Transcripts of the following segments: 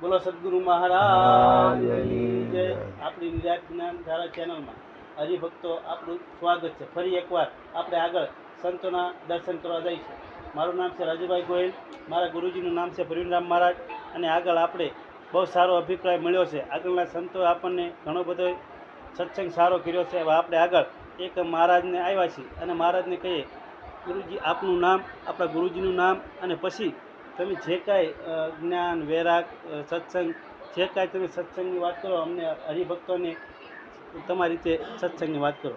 બોલો સદગુરુ મહારાજની જય. આપણી નિરાંત જ્ઞાન ધારા ચેનલમાં હરિભક્તો આપણું સ્વાગત છે. ફરી એકવાર આપણે આગળ સંતોના દર્શન કરવા જઈશું. મારું નામ છે રાજુભાઈ ગોહિલ, મારા ગુરુજીનું નામ છે પ્રવીણરામ મહારાજ. અને આગળ આપણે બહુ સારો અભિપ્રાય મળ્યો છે. આગળના સંતોએ આપણને ઘણો બધો સત્સંગ સારો કર્યો છે. હવે આપણે આગળ એક મહારાજને આવ્યા છીએ અને મહારાજને કહીએ, ગુરુજી આપનું નામ, આપણા ગુરુજીનું નામ, અને પછી તમે જે કાંઈ જ્ઞાન વૈરાગ સત્સંગ જે કાંઈ તમે સત્સંગની વાત કરો, અમને હરિભક્તોને તમારી રીતે સત્સંગની વાત કરો.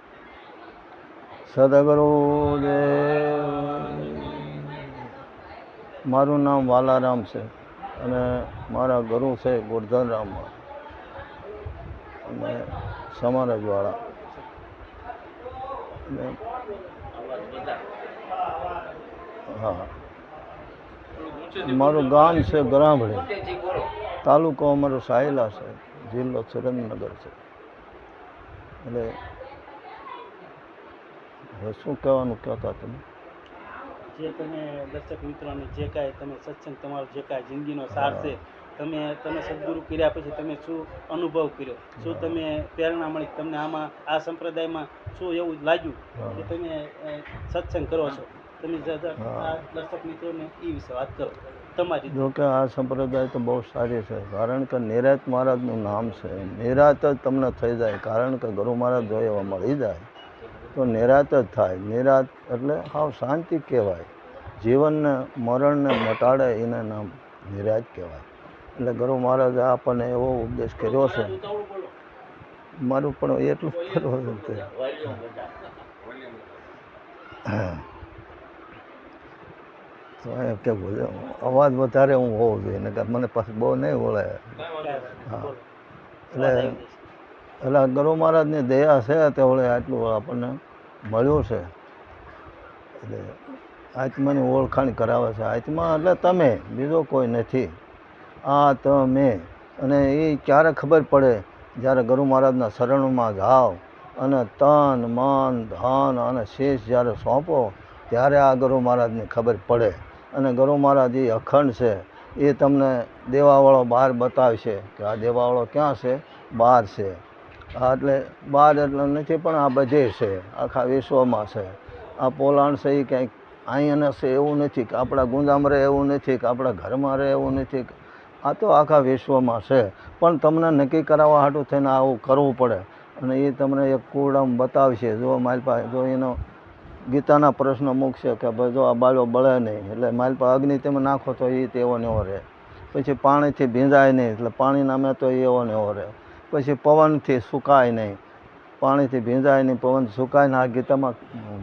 સદગુરુદેવ. મારું નામ વાલારામ છે અને મારા ગુરુ છે ગોરધનરામ અને સમારજવાળા. હા, મારું ગામ છે ગરામડી, તાલુકો અમારો સાયલા છે, જિલ્લો સુરેન્દ્રનગર છે. એટલે હવે શું કહેવાનું કહેતા તમે? જે તમે દર્શક મિત્રોને જે કાંઈ તમે સત્સંગ તમારો જે કાંઈ જિંદગીનો સાર છે, તમે સદગુરુ કર્યા પછી તમે શું અનુભવ કર્યો, શું તમે પ્રેરણા મળી તમને, આમાં આ સંપ્રદાયમાં શું એવું લાગ્યું કે તમે સત્સંગ કરો છો? તમે આ દર્શક મિત્રોને એ વિશે વાત કરો તમારી. જો કે આ સંપ્રદાય તો બહુ સારી છે, કારણ કે નિરાંત મહારાજનું નામ છે. નિરાંત જ તમને થઈ જાય, કારણ કે ગુરુ મહારાજ જો એવા મળી જાય તો નિરાંત જ થાય. નિરાંત એટલે હાવ શાંતિ કહેવાય. જીવનને મરણને મટાડે એને નામ નિરાંત કહેવાય. એટલે ગુરુ મહારાજે આપણને એવો ઉપદેશ કર્યો છે. મારું પણ એટલું કરવું છે. તો એમ કે અવાજ વધારે હું હોવો જોઈએ ને, મને પાછું બહુ નહીં બોલાય. હા, એટલે ગુરુ મહારાજની દયા છે તે વળે આટલું આપણને મળ્યું છે. એટલે આત્માની ઓળખાણ કરાવે છે. આત્મા એટલે તમે, બીજો કોઈ નથી. આ તમે. અને એ ક્યારે ખબર પડે? જ્યારે ગુરુ મહારાજના શરણમાં જાઓ અને તન મન ધન અને શેષ જ્યારે સોંપો ત્યારે આ ગુરુ મહારાજની ખબર પડે. અને ગુરુ મહારાજ એ અખંડ છે. એ તમને દેવાવાળો બહાર બતાવશે કે આ દેવાવાળો ક્યાં છે? બહાર છે. આ એટલે બહાર એટલે નથી, પણ આ બધે છે, આખા વિશ્વમાં છે. આ પોલાણ છે એ ક્યાંક અહીંયા છે એવું નથી, કે આપણા ગુંદામાં રહે એવું નથી, કે આપણા ઘરમાં રહે એવું નથી. આ તો આખા વિશ્વમાં છે. પણ તમને નક્કી કરાવવા હાટું થઈને આવું કરવું પડે. અને એ તમને એક કુરડામાં બતાવશે. જો મારી પાસે જો એનો ગીતાના પ્રશ્ન મૂકશે કે ભાઈ જો આ બાળો બળે નહીં, એટલે મારી પાસે અગ્નિ તમે નાખો તો એ તેવો ને એવો રહે. પછી પાણીથી ભીંજાય નહીં, એટલે પાણી નામે તો એવો ને એવો રહે. પછી પવનથી સુકાય નહીં, પાણીથી ભીંજાય નહીં, પવન સુકાય ને. આ ગીતામાં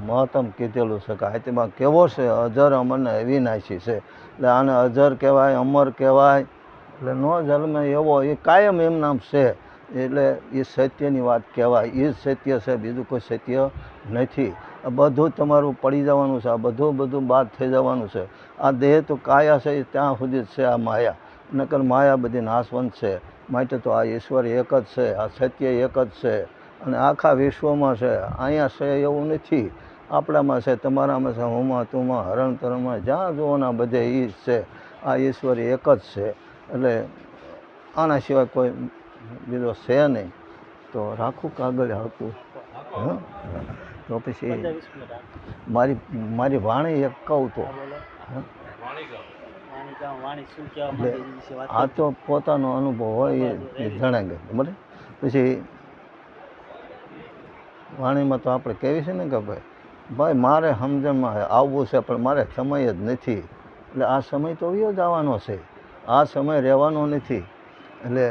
મહત્તમ કીધેલું છે કે આત્મા કેવો છે? અજર અમર ને અવિનાશી છે. એટલે આને અજર કહેવાય, અમર કહેવાય. એટલે ન જન્મે એવો, એ કાયમ એમ નામ છે. એટલે એ સત્યની વાત કહેવાય. એ જ સત્ય છે, બીજું કોઈ સત્ય નથી. આ બધું તમારું પડી જવાનું છે. આ બધું બાદ થઈ જવાનું છે. આ દેહ તો કાયા છે એ ત્યાં સુધી જ છે. આ માયા નકર માયા બધી નાશવંત છે. માટે તો આ ઈશ્વર એક જ છે, આ સત્ય એક જ છે. અને આખા વિશ્વમાં છે. અહીંયા છે એવું નથી. આપણામાં છે, તમારામાં છે, હુંમાં તુંમાં હરણ તરણમાં જ્યાં જોવાના બધે એ જ છે. આ ઈશ્વર એક જ છે. એટલે આના સિવાય કોઈ બીજો છે નહીં. તો રાખું કાગળ હાકું. હા, તો પછી મારી વાણી એક કહું તો આ તો પોતાનો અનુભવ હોય એ જણાવે. બરાબર. પછી વાણીમાં તો આપણે કહેવી છે ને કે ભાઈ મારે સમજણમાં આવવું છે, પણ મારે સમય જ નથી. એટલે આ સમય તો વયો જ આવવાનો છે. આ સમય રહેવાનો નથી. એટલે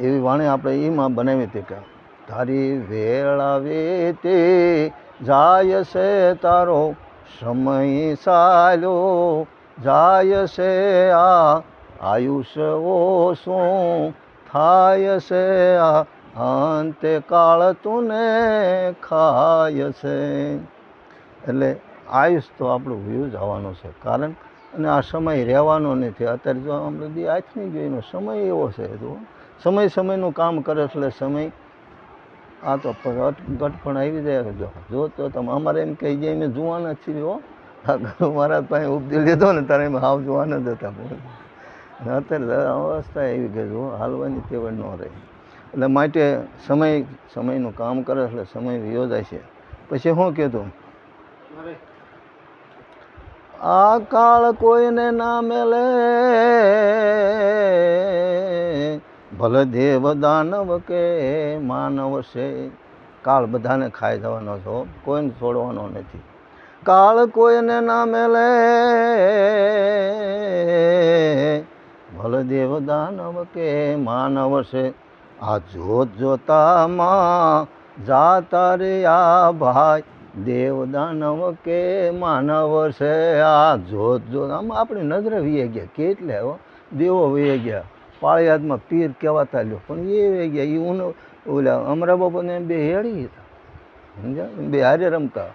એવી વાણી આપણે એમાં બનાવી હતી કે તારી વેળા વેતી જાય છે, તારો સમય ચાલ્યો જાય છે, આ આયુષ્ય ઓછું થાય છે, આ અંતે કાળ તુને ખાય છે. એટલે આયુષ તો આપણું વ્યૂ જ આવવાનું છે. કારણ અને આ સમય રહેવાનો નથી. અત્યારે જો આપણે બી આથમી ગયો એનો સમય એવો છે. જો સમયનું કામ કરે એટલે સમય આ તો ગટપણ આવી જાય. જો તો તમે અમારે એમ કહી જાય મેં જુવાના જ છીએ. હો, મહારાજ પાસે ઉપદેશ લીધો ને તારે એમ હાવ જુવાના જ હતા. અને અત્યારે અવસ્થા એવી કે જો હાલવાની તેવડ ન રહે. એટલે માટે સમયનું કામ કરે એટલે સમય વિયો જાય છે. પછી શું કીધું? અરે આ કાળ કોઈને ના મેલે, ભલે દેવ દાનવ કે માનવ છે. કાળ બધાને ખાઈ જવાનો છો, કોઈને છોડવાનો નથી. કાળ કોઈને ના મેલે, ભલે દેવ દાનવ કે માનવ છે. આ જોત જોતામાં જાતા રે આ ભાઈ, દેવ દાનવ કે માનવ છે. આ જોત જોત આમાં આપણી નજરે વી ગયા કેટલે હો દેવો વી ગયા. પાળિયાદમાં પીર કહેવાતા લ્યો પણ એ વી ગયા. એ ઓલા અમરા બાપાને બે હેડી હતા, સમજ્યા? બે હારે રમતા.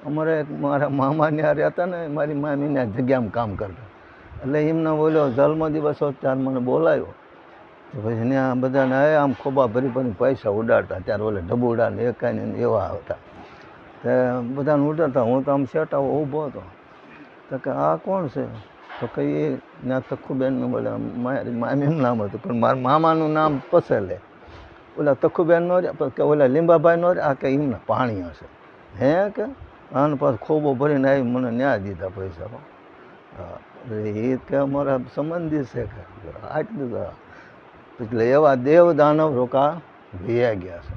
અમારે મારા મામાને હારે હતા ને, મારી મામીને જગ્યામાં કામ કરતા. એટલે એમને બોલ્યો જન્મ દિવસ હતો ત્યારે મને બોલાવ્યો. તો પછી ત્યાં બધાને આમ ખોબા ભરી ભરી પૈસા ઉડાડતા. ત્યારે ઓલે ઢબુડા ને એકાઈને એવા હતા. તે બધાને ઉડાડતા. હું તો આમ સેટા ઊભો હતો. તો કે આ કોણ છે? તો કે એ ત્યાં તખુબેનનું બોલે મારી મામીનું નામ હતું પણ મારા મામાનું નામ પસેલે. ઓલા તખુબેન નો રે કે ઓલા લીંબાભાઈ નો રે, આ કે એમના પાણી હશે. હે કે આને પાછું ખોબો ભરીને આવી મને ન્યા દીધા પૈસા. હા એ કે અમારા સંબંધી છે કે આટલું તો. એટલે એવા દેવ દાનવ રોકા વીયા ગયા છે.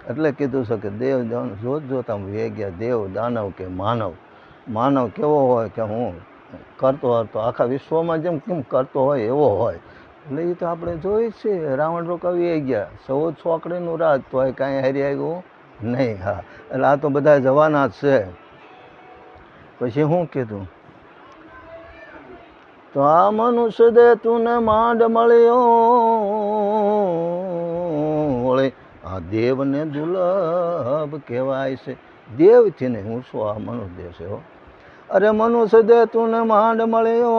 એટલે કીધું છે કે દેવ દાનવ જોત જોતા વીયા ગયા. દેવ દાનવ કે માનવ કેવો હોય કે હું કરતો હતો આખા વિશ્વમાં જેમ કેમ કરતો હોય એવો હોય. એટલે એ તો આપણે જોઈ જ છે. રાવણ રોકાવી ગયા 14 છોકરીનું રાજ તો કાંઈ હારી આવ્યું નહીં. હા એટલે આ તો બધા જવાના જ છે. પછી શું કીધું? તો આ મનુષ્ય દે તું માંડ મળ્યો, વળે આ દેવને દુર્લભ કહેવાય છે. દેવથી ને હું શું આ મનુષ્ય દેવ છે હો. અરે મનુષ્ય દે તું માંડ મળ્યો,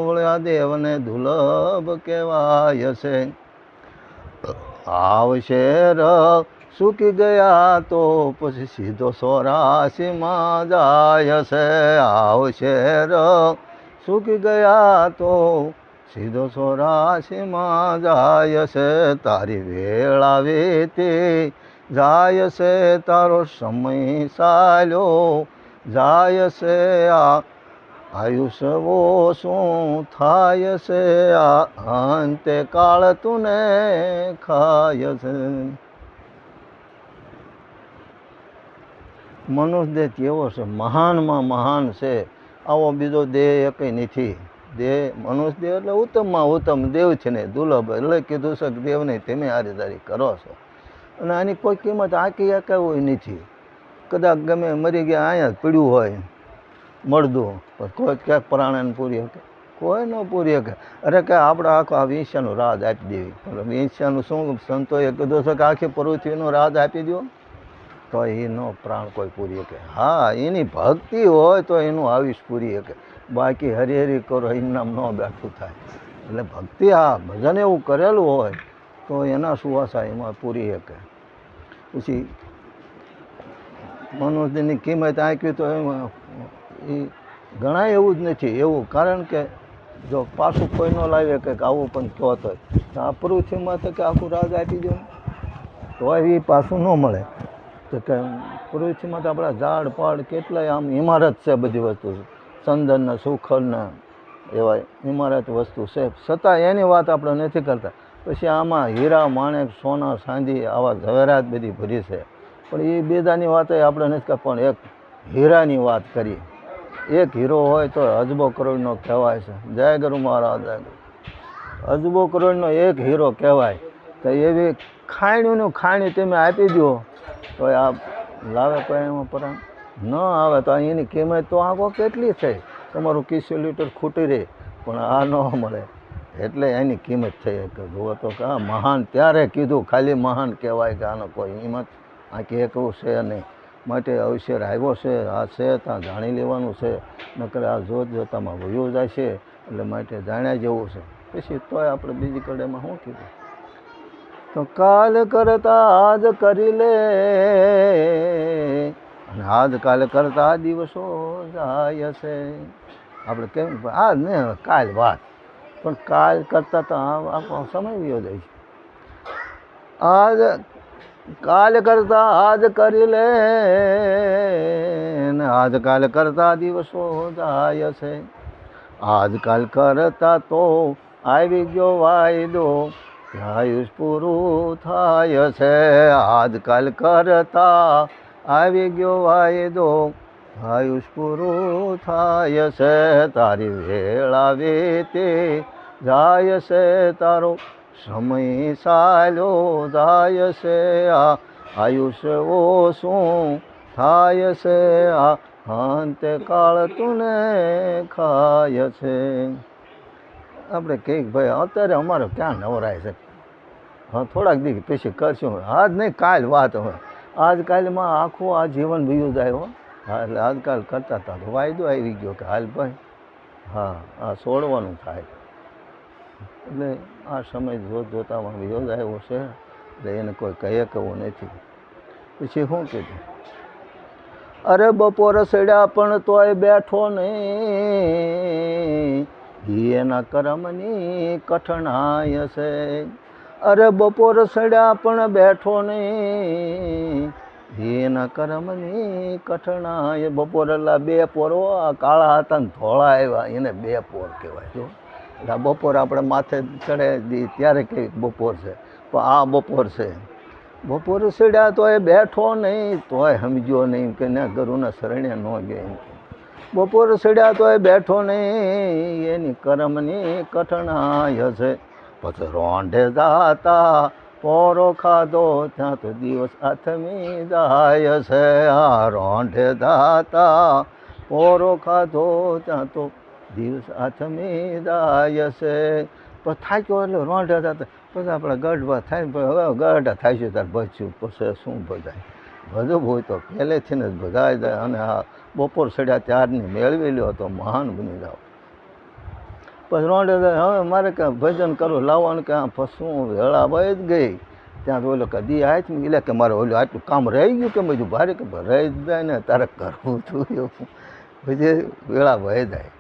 વળે આ દેવને દુર્લભ કહેવાય છે. આવશે સૂકી ગયા તો પછી સીધો 84માં જાય છે. આવશે સૂકી ગયા તો સીધો 84માં જાય છે. તારી વેળા વીતી જાય છે, તારો સમય ચાલ્યો જાય છે. આ આયુષ્ય શું થાય છે, આ અંતે કાળ તુને ખાય છે. મનુષ્ય દેહ કેવો છે? મહાનમાં મહાન છે. આવો બીજો દેહ કંઈ નથી. દેહ મનુષ્ય દેહ એટલે ઉત્તમમાં ઉત્તમ દેવ છે ને દુર્લભ. એટલે કીધું છે કે દેવને તમે હારીદારી કરો છો અને આની કોઈ કિંમત આંકી એકાવી નથી. કદાચ ગમે મરી ગયા અહીંયા જ પીડ્યું હોય મળદું, કોઈ ક્યાંક પ્રાણને પૂરી શકે? કોઈ ન પૂરી શકે. અરે કે આપણે આખો આ વિંસ્યાનું રાજ આપી દેવી. પણ વિંસ્યાનું શું સંતોએ કીધું છે કે આખી પૃથ્વીનું રાજ આપી દો તો એનો પ્રાણ કોઈ પૂરી શકે? હા એની ભક્તિ હોય તો એનું આયુષ પૂરી શકે. બાકી હરી કરો એમ નામ ન બેઠું થાય. એટલે ભક્તિ હા ભજન એવું કરેલું હોય તો એના સુવાસા એમાં પૂરી શકે. પછી મનુષ્યની કિંમત આંકવી તો એમાં એ ઘણા એવું જ નથી એવું. કારણ કે જો પાછું કોઈ ન લાવે કે આવું પણ કહો તો આ પૃથ્વીમાં તો કે આખું રાજ આપી દો તો એ પાછું ન મળે. તો કે પૃથ્વીમાં તો આપણા ઝાડ પાડ કેટલાય આમ ઇમારત છે, બધી વસ્તુ ચંદનના સુખડના એવા ઇમારત વસ્તુ છે, છતાં એની વાત આપણે નથી કરતા. પછી આમાં હીરા માણેક સોના ચાંદી આવા ઝવેરાત બધી ભરી છે પણ એ બેદાની વાત આપણે નથી કરતા. પણ એક હીરાની વાત કરીએ. એક હીરો હોય તો અજબો કરોડનો કહેવાય છે. જય ગુરુ મહારાજ જય ગુરુ. અજબો કરોડનો એક હીરો કહેવાય. તો એવી ખાણીનું ખાણી તમે આપી દો તો આ લાવે કોઈ એમાં પરાણ ન આવે તો એની કિંમત તો આંખો કેટલી છે. તમારું 21 લીટર ખૂટી રહે પણ આ ન મળે. એટલે એની કિંમત થઈ કે જુઓ તો કે મહાન ત્યારે કીધું. ખાલી મહાન કહેવાય કે આનો કોઈ હિંમત આંકી એકવું છે નહીં. માટે અવસર આવ્યો છે, આ છે ત્યાં જાણી લેવાનું છે. નકર આ જોત જોતામાં વયું જાય છે. એટલે માટે જાણ્યા જેવું છે. પછી તોય આપણે બીજી કડેમાં શું કીધું? તો કાલ કરતા આજ કરી લે અને આજ કાલ કરતા આ દિવસો જાય છે. આપણે કેમ આજ ને કાલ વાત પણ કાલ કરતાં તો આપણો સમય વયો જાય છે. આજ કાલ કરતા આજ કરી લે ને આજકાલ કરતા દિવસો જાય છે. આજકાલ કરતા તો આવી ગયો વાયદો આયુષ પૂરું થાય છે. આજકાલ કરતા આવી ગયો વાયદો આયુષ પૂરું થાય છે. તારી વેળા વીતે જાય છે, તારો સમય ચાલ્યો જાય છે. આ આયુષ્ય ઓછું થાય છે, આ અંતે કાળ તુને ખાય છે. આપણે કંઈક ભાઈ અત્યારે અમારે ક્યાં નવરાય છે. હા, થોડાક દી પછી કરશું. આજ નહીં કાલ વાત હવે. આજકાલમાં આખું આ જીવન વયું જાય હો. હા, એટલે આજકાલ કરતા હતા તો વાયદો આવી ગયો કે હાલ ભાઈ હા આ છોડવાનું થાય. એટલે આ સમય જોતામાં વયો જાય એવો છે. એટલે એને કોઈ કહે કેવું નથી. પછી શું કીધું? અરે બપોર સડ્યા પણ તોય બેઠો નહીં, એના કરમની કઠણાય છે. અરે બપોર સડ્યા પણ બેઠો નહીં, એના કરમની કઠણાય. બપોર એટલે બે પોરો કાળા હતા ને ધોળા આવ્યા, એને બે પોર કહેવાય. જો એટલે બપોર આપણે માથે ચડે ત્યારે કંઈક બપોર છે, પણ આ બપોર છે. બપોર સડ્યા તોય બેઠો નહીં, તોય સમજ્યો નહીં કે ના ગુરુના શરણે ન ગયો એમ. બપોર સડ્યા તોય બેઠો નહીં, એની કરમની કઠણાય છે. પછી રોંઢે જાતા પોરો ખાધો ત્યાં તો દિવસ આથમી જાય છે. આ રોંઢે જાતા પોરો ખાધો ત્યાં તો દિવસ આથમી જાય છે. પછી થાક્યો એટલે રોંઢે જતા પછી આપણે ગઢવા થાય હવે ગઢા થાય છે ત્યારે ભજ્યું પછી શું ભજાય. ભજવું હોય તો પહેલેથી જ ભજાઈ જાય. અને આ બપોર સડ્યા ત્યારની મેળવી લ્યો તો મહાન બની જાઓ. પછી રોંઢે જાય હવે મારે કાંઈ ભજન કરવું લાવવાનું કે આ શું વેળા વહી જ ગઈ. ત્યાં તો ઓલો કદી આય એટલે કે મારે ઓલું આટલું કામ રહી ગયું કે બધું ભારે કે રહી જ જાય ને તારે કરવું છું એવું. પછી વેળા વહી જાય.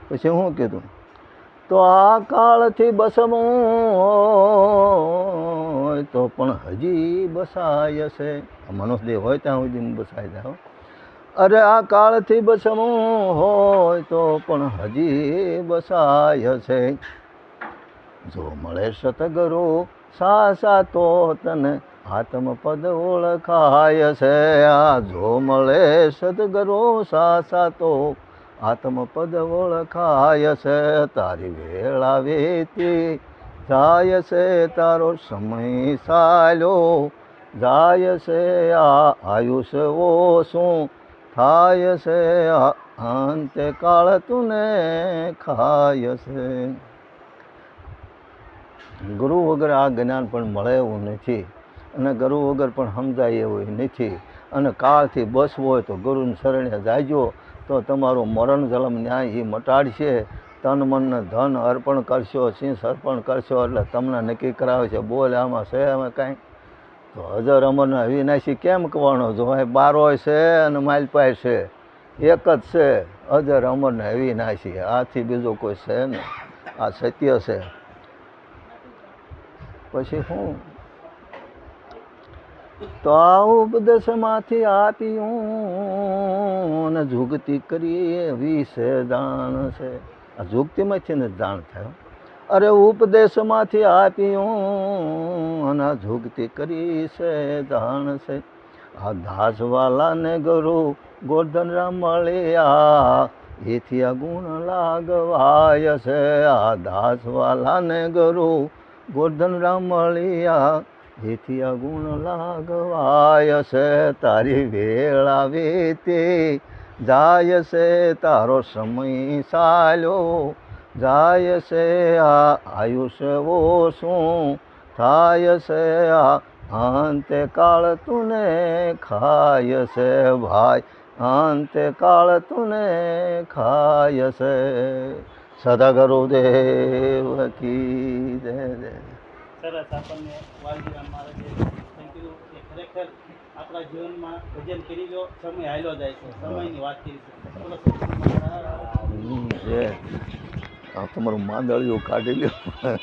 પછી શું કીધું? તો આ કાળથી બસવું હોય તો પણ હજી બસાય છે. મનુષ્યદેહ હોય ત્યાં સુધી બસાઈ જાય. અરે આ કાળથી બસવું હોય તો પણ હજી બસાય છે. જો મળે સતગુરુ સાસા તો તને આત્મપદ ઓળખાય છે. આ જો મળે સદગુરુ સાસા તો આત્મપદ ઓળખાય છે. તારી વેળા વીતી જાય છે, તારો સમય ચાલ્યો જાય છે. આ આયુષ્ય ઓછું થાય છે, આ અંતે કાળ તુને ખાય છે. ગુરુ વગર આ જ્ઞાન પણ મળે એવું નથી, અને ગુરુ વગર પણ સમજાય એવું નથી. અને કાળથી બસવું હોય તો ગુરુને શરણે જાજો તો તમારું મરણ જન્મ ન્યાય એ મટાડશે. તન મન ધન અર્પણ કરશો, શીશ અર્પણ કરશો એટલે તમને નક્કી કરાવે છે. બોલ આમાં છે અમે કાંઈ? તો અજર અમરને અવિનાશી કેમ કહેવાનો? જો ભાઈ બારોય છે અને માલપાય છે, એક જ છે અજર અમરને અવિનાશી. આથી બીજો કોઈ છે ને, આ સત્ય છે. પછી શું? તો આ ઉપદેશમાંથી આપ્યું ને જુગતી કરી વિશે જાણ છે. આ જુગતીમાંથી ને જાણ થાય. અરે ઉપદેશમાંથી આપ્યું અને જુગતી કરી છે જાણ છે. આ દાસવાલાને ગુરુ ગોરધનરામ મળ્યા, એથી આ ગુણ લાગવાય છે. આ દાસવાલાને ગુરુ ગોરધનરામ મળ્યા, એથી આ ગુણ લાગવાય છે. તારી વેળા વીતી જાય છે, તારો સમય ચાલ્યો જાય છે. આ આયુષ્ય ઓછું થાય છે, આ અંતે કાળ તુને ખાય છે. ભાઈ અંતે કાળ તુને ખાય છે. સદગુરુદેવ કી જય જય. સરસ આપણને વાલજીરામ મહારાજે કીધું કે ખરેખર આપણા જીવનમાં ભજન કરી લો, સમય હાલ્યો જાય છે. સમયની વાત કરી છે. બોલો સદગુરુ મહારાજ. જય. આ તમારું માંદળિયું કાઢી લ્યો